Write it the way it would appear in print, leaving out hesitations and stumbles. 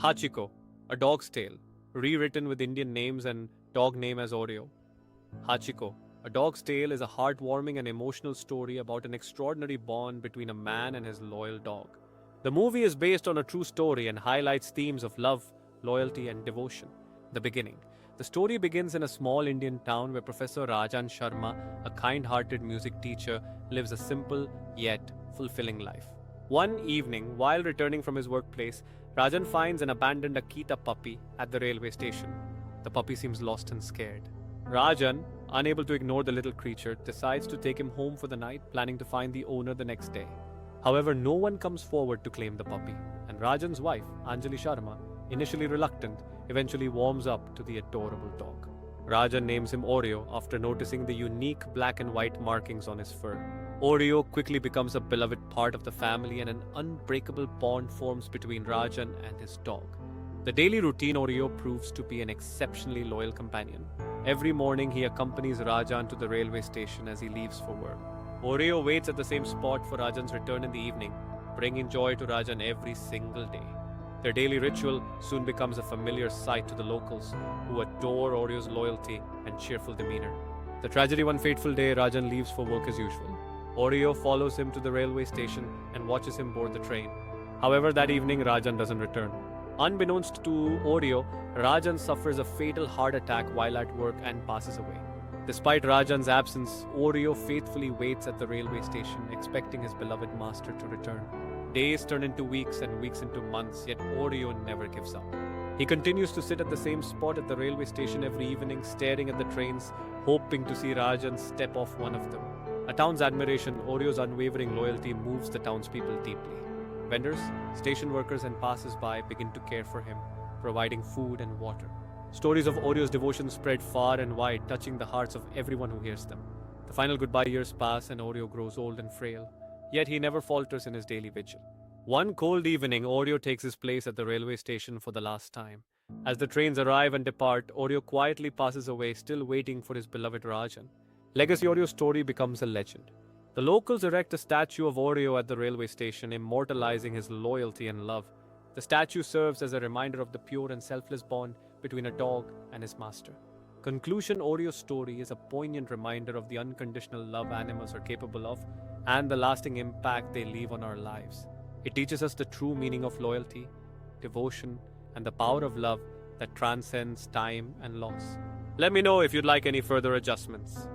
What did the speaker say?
Hachiko, A Dog's Tale, rewritten with Indian names and dog name as Oreo. Hachiko, A Dog's Tale is a heartwarming and emotional story about an extraordinary bond between a man and his loyal dog. The movie is based on a true story and highlights themes of love, loyalty, and devotion. The beginning. The story begins in a small Indian town where Professor Rajan Sharma, a kind hearted music teacher, lives a simple yet fulfilling life. One evening, while returning from his workplace, Rajan finds and abandoned Akita puppy at the railway station. The puppy seems lost and scared. Rajan, unable to ignore the little creature, decides to take him home for the night, planning to find the owner the next day. However, no one comes forward to claim the puppy, and Rajan's wife, Anjali Sharma, initially reluctant, eventually warms up to the adorable dog. Rajan names him Oreo after noticing the unique black and white markings on his fur. Oreo quickly becomes a beloved part of the family, and an unbreakable bond forms between Rajan and his dog. The daily routine Oreo proves to be an exceptionally loyal companion. Every morning he accompanies Rajan to the railway station as he leaves for work. Oreo waits at the same spot for Rajan's return in the evening, bringing joy to Rajan every single day. Their daily ritual soon becomes a familiar sight to the locals, who adore Oreo's loyalty and cheerful demeanor. The tragedy one fateful day, Rajan leaves for work as usual. Oreo follows him to the railway station and watches him board the train. However, that evening, Rajan doesn't return. Unbeknownst to Oreo, Rajan suffers a fatal heart attack while at work and passes away. Despite Rajan's absence, Oreo faithfully waits at the railway station, expecting his beloved master to return. Days turn into weeks and weeks into months, yet Oreo never gives up. He continues to sit at the same spot at the railway station every evening, staring at the trains, hoping to see Rajan step off one of them. A town's admiration, Oreo's unwavering loyalty moves the townspeople deeply. Vendors, station workers, and passers-by begin to care for him, providing food and water. Stories of Oreo's devotion spread far and wide, touching the hearts of everyone who hears them. The final goodbye years pass and Oreo grows old and frail, yet he never falters in his daily vigil. One cold evening, Oreo takes his place at the railway station for the last time. As the trains arrive and depart, Oreo quietly passes away, still waiting for his beloved Rajan. Legacy Oreo's story becomes a legend. The locals erect a statue of Oreo at the railway station, immortalizing his loyalty and love. The statue serves as a reminder of the pure and selfless bond between a dog and his master. Conclusion: Oreo's story is a poignant reminder of the unconditional love animals are capable of and the lasting impact they leave on our lives. It teaches us the true meaning of loyalty, devotion, and the power of love that transcends time and loss. Let me know if you'd like any further adjustments.